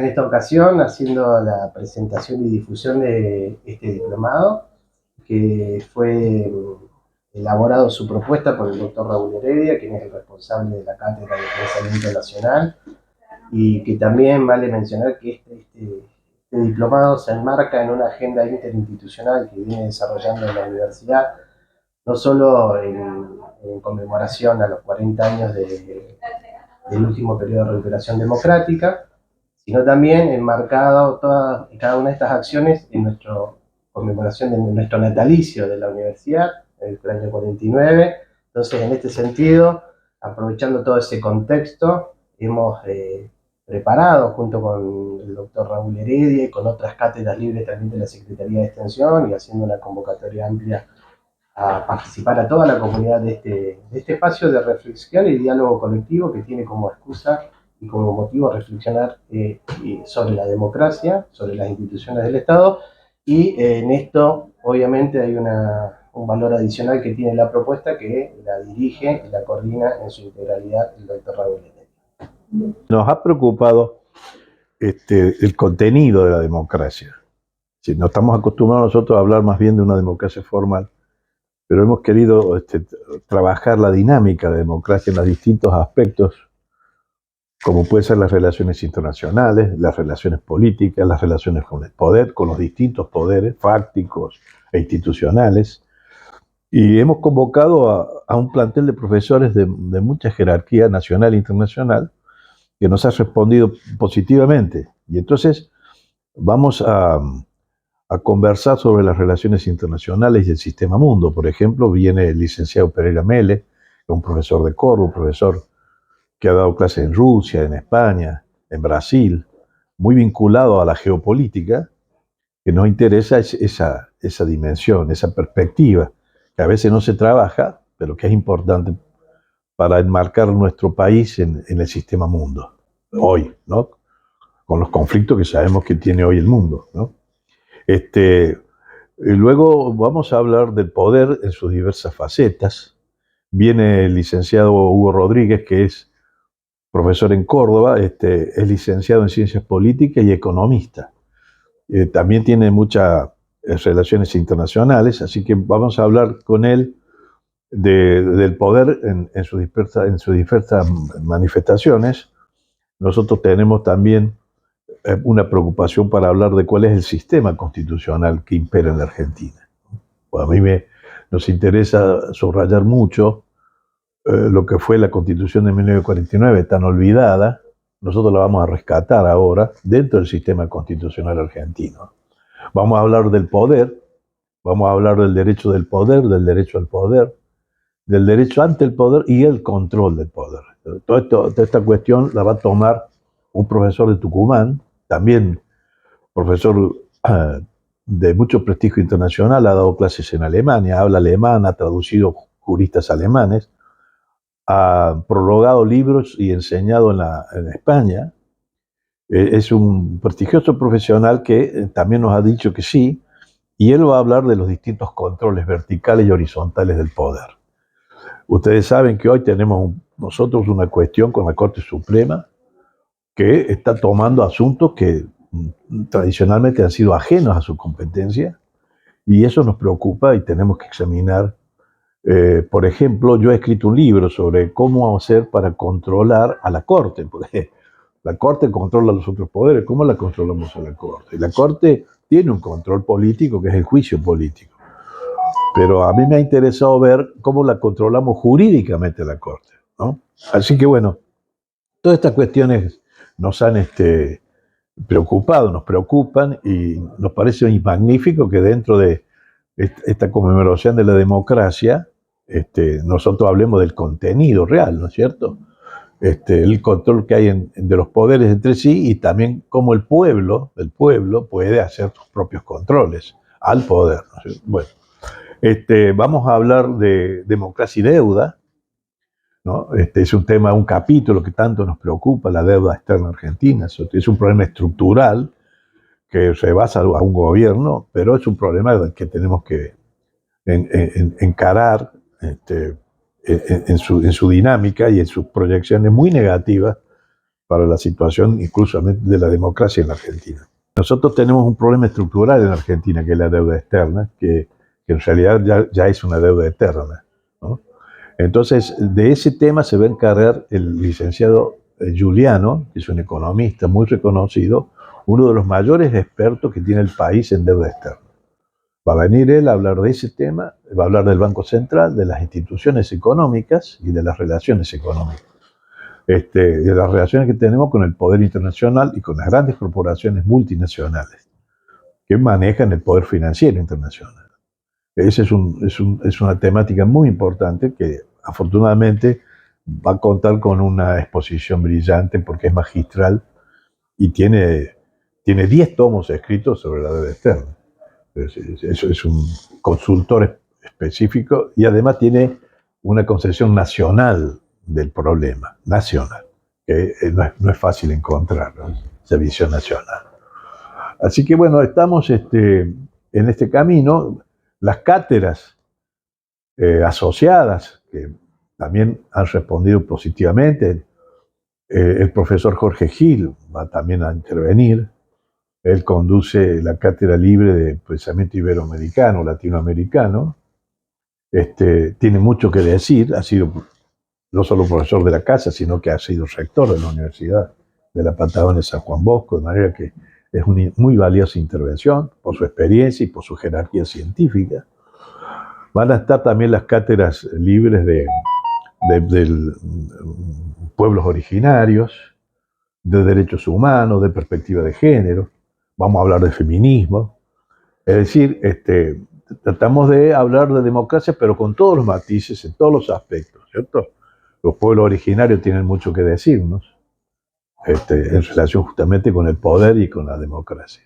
esta ocasión haciendo la presentación y difusión de este diplomado, que fue elaborado su propuesta por el doctor Raúl Heredia, quien es el responsable de la Cátedra de Pensamiento Nacional, y que también vale mencionar que este diplomado se enmarca en una agenda interinstitucional que viene desarrollando la universidad, no solo en conmemoración a los 40 años del último periodo de recuperación democrática, sino también enmarcado todas y cada una de estas acciones en nuestra conmemoración de nuestro natalicio de la universidad, el año 49. Entonces, en este sentido, aprovechando todo ese contexto, hemos preparado junto con el doctor Raúl Heredia y con otras cátedras libres también de la Secretaría de Extensión y haciendo una convocatoria amplia a participar a toda la comunidad de este espacio de reflexión y diálogo colectivo que tiene como excusa y como motivo reflexionar sobre la democracia, sobre las instituciones del Estado, y en esto obviamente hay un valor adicional que tiene la propuesta, que la dirige y la coordina en su integralidad el doctor Raúl Heredia. Nos ha preocupado el contenido de la democracia. Si no estamos acostumbrados nosotros a hablar más bien de una democracia formal, pero hemos querido trabajar la dinámica de la democracia en los distintos aspectos, como pueden ser las relaciones internacionales, las relaciones políticas, las relaciones con el poder, con los distintos poderes fácticos e institucionales. Y hemos convocado a un plantel de profesores de mucha jerarquía nacional e internacional que nos ha respondido positivamente. Y entonces vamos a conversar sobre las relaciones internacionales y el sistema mundo. Por ejemplo, viene el licenciado Pereira Mele, un profesor de Córdoba, un profesor que ha dado clases en Rusia, en España, en Brasil, muy vinculado a la geopolítica, que nos interesa esa dimensión, esa perspectiva, que a veces no se trabaja, pero que es importante para enmarcar nuestro país en el sistema mundo, hoy, ¿no? Con los conflictos que sabemos que tiene hoy el mundo, ¿no? Luego vamos a hablar del poder en sus diversas facetas. Viene el licenciado Hugo Rodríguez, que es profesor en Córdoba, es licenciado en Ciencias Políticas y economista. También tiene muchas relaciones internacionales, así que vamos a hablar con él del poder en sus diversas manifestaciones. Nosotros tenemos también una preocupación para hablar de cuál es el sistema constitucional que impera en la Argentina. Pues a mí nos interesa subrayar mucho lo que fue la Constitución de 1949, tan olvidada. Nosotros la vamos a rescatar ahora dentro del sistema constitucional argentino. Vamos a hablar del poder, vamos a hablar del derecho del poder, del derecho al poder, del derecho ante el poder y el control del poder. Toda esta cuestión la va a tomar un profesor de Tucumán, también profesor de mucho prestigio internacional, ha dado clases en Alemania, habla alemán, ha traducido juristas alemanes, ha prologado libros y enseñado en España. Es un prestigioso profesional que también nos ha dicho que sí, y él va a hablar de los distintos controles verticales y horizontales del poder. Ustedes saben que hoy tenemos nosotros una cuestión con la Corte Suprema que está tomando asuntos que tradicionalmente han sido ajenos a su competencia, y eso nos preocupa y tenemos que examinar. Por ejemplo, yo he escrito un libro sobre cómo hacer para controlar a la Corte, porque la Corte controla los otros poderes. ¿Cómo la controlamos a la Corte? Y la Corte tiene un control político que es el juicio político, pero a mí me ha interesado ver cómo la controlamos jurídicamente a la Corte, ¿no? Así que bueno, todas estas cuestiones nos han preocupado, nos preocupan, y nos parece magnífico que dentro de esta conmemoración de la democracia nosotros hablemos del contenido real, ¿no es cierto? El control que hay de los poderes entre sí, y también cómo el pueblo puede hacer sus propios controles al poder, ¿no es cierto? Bueno, vamos a hablar de democracia y deuda, ¿no? Es un tema, un capítulo que tanto nos preocupa, la deuda externa argentina. Es un problema estructural que rebasa a un gobierno, pero es un problema que tenemos que encarar en su dinámica y en sus proyecciones muy negativas para la situación incluso de la democracia en la Argentina. Nosotros tenemos un problema estructural en Argentina, que es la deuda externa, que en realidad ya es una deuda eterna, ¿no? Entonces, de ese tema se va a encargar el licenciado Giuliano, que es un economista muy reconocido, uno de los mayores expertos que tiene el país en deuda externa. Va a venir él a hablar de ese tema, va a hablar del Banco Central, de las instituciones económicas y de las relaciones económicas. De las relaciones que tenemos con el poder internacional y con las grandes corporaciones multinacionales que manejan el poder financiero internacional. Esa es una temática muy importante que afortunadamente va a contar con una exposición brillante porque es magistral y tiene 10 tomos escritos sobre la deuda externa. Eso es un consultor específico y además tiene una concepción nacional del problema, nacional, que no es fácil encontrar, ¿no? Esa visión nacional. Así que bueno, estamos en este camino. Las cátedras asociadas, que también han respondido positivamente, el profesor Jorge Gil va también a intervenir. Él conduce la Cátedra Libre de Pensamiento Iberoamericano, Latinoamericano. Tiene mucho que decir, ha sido no solo profesor de la casa, sino que ha sido rector de la Universidad de la Patagonia San Juan Bosco, de manera que es una muy valiosa intervención por su experiencia y por su jerarquía científica. Van a estar también las cátedras libres de pueblos originarios, de derechos humanos, de perspectiva de género. Vamos a hablar de feminismo. Es decir, tratamos de hablar de democracia, pero con todos los matices, en todos los aspectos, ¿cierto? Los pueblos originarios tienen mucho que decirnos en relación justamente con el poder y con la democracia.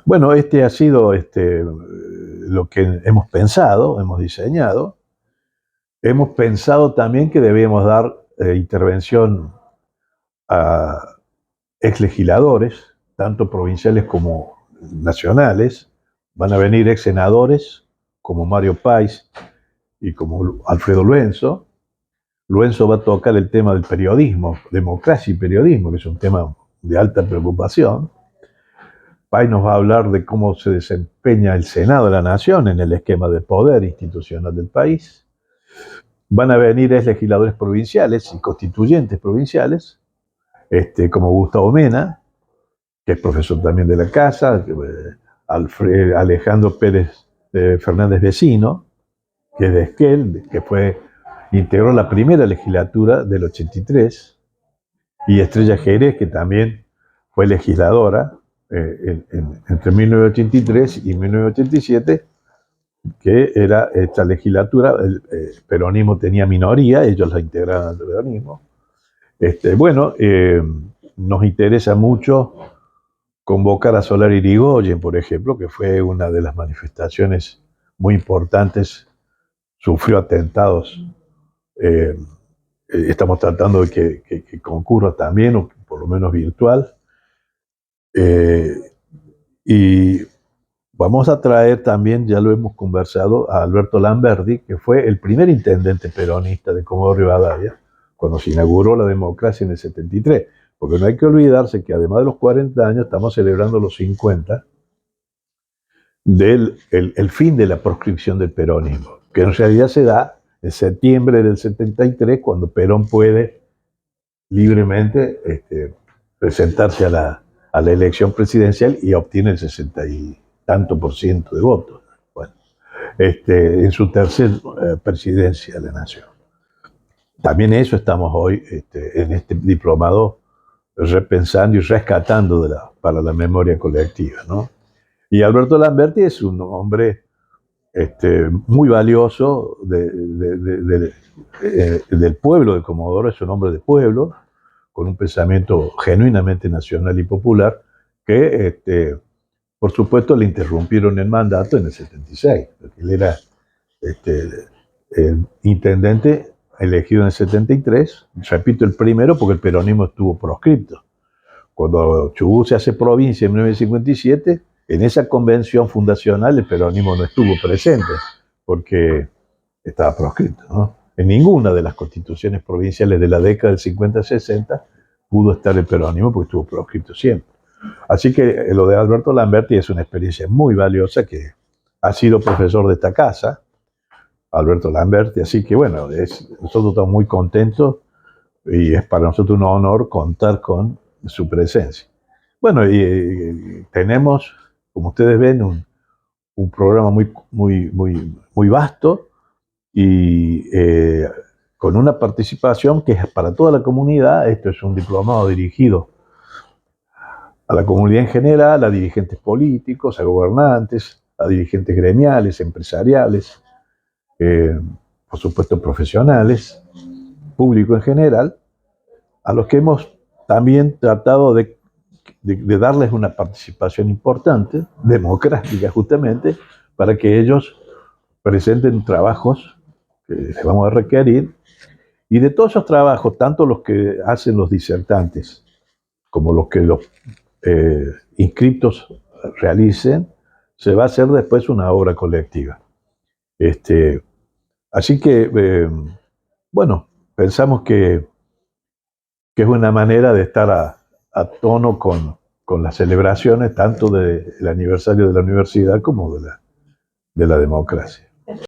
Bueno, ha sido lo que hemos pensado, hemos diseñado. Hemos pensado también que debíamos dar intervención a exlegisladores, tanto provinciales como nacionales. Van a venir ex senadores como Mario País y como Alfredo Luenzo. Luenzo va a tocar el tema del periodismo, democracia y periodismo, que es un tema de alta preocupación. País nos va a hablar de cómo se desempeña el Senado de la Nación en el esquema de poder institucional del país. Van a venir legisladores provinciales y constituyentes provinciales, como Gustavo Mena, que es profesor también de la casa, Alejandro Pérez Fernández Vecino, que es de Esquel, que integró la primera legislatura del 83, y Estrella Jerez, que también fue legisladora entre 1983 y 1987, que era esta legislatura, el peronismo tenía minoría, ellos la integraban al peronismo. Nos interesa mucho convocar a Solar Irigoyen, por ejemplo, que fue una de las manifestaciones muy importantes, sufrió atentados. Estamos tratando de que concurra también, o por lo menos virtual. Y vamos a traer también, ya lo hemos conversado, a Alberto Lamberti, que fue el primer intendente peronista de Comodoro Rivadavia, cuando se inauguró la democracia en el 73. Porque no hay que olvidarse que además de los 40 años, estamos celebrando los 50 del el fin de la proscripción del peronismo, que en realidad se da en septiembre del 73, cuando Perón puede libremente presentarse a la elección presidencial y obtiene el 60 y tanto por ciento de votos. Bueno, en su tercera presidencia de la nación. También eso estamos hoy en este diplomado repensando y rescatando para la memoria colectiva, ¿no? Y Alberto Lamberti es un hombre muy valioso del pueblo de Comodoro, es un hombre de pueblo, con un pensamiento genuinamente nacional y popular, que por supuesto le interrumpieron el mandato en el 76, porque él era intendente elegido en el 73, repito, el primero porque el peronismo estuvo proscripto. Cuando Chubut se hace provincia en 1957, en esa convención fundacional el peronismo no estuvo presente, porque estaba proscripto, ¿no? En ninguna de las constituciones provinciales de la década del 50-60 pudo estar el peronismo porque estuvo proscripto siempre. Así que lo de Alberto Lamberti es una experiencia muy valiosa, que ha sido profesor de esta casa, Alberto Lamberti, así que bueno, nosotros estamos muy contentos y es para nosotros un honor contar con su presencia. Bueno, y tenemos, como ustedes ven, un programa muy vasto y con una participación que es para toda la comunidad. Esto es un diplomado dirigido a la comunidad en general, a dirigentes políticos, a gobernantes, a dirigentes gremiales, empresariales, por supuesto profesionales, público en general, a los que hemos también tratado de darles una participación importante, democrática justamente, para que ellos presenten trabajos que les vamos a requerir, y de todos esos trabajos, tanto los que hacen los disertantes como los que los inscriptos realicen, se va a hacer después una obra colectiva. Así que, bueno, pensamos que es una manera de estar a tono con las celebraciones tanto del aniversario de la universidad como de la democracia.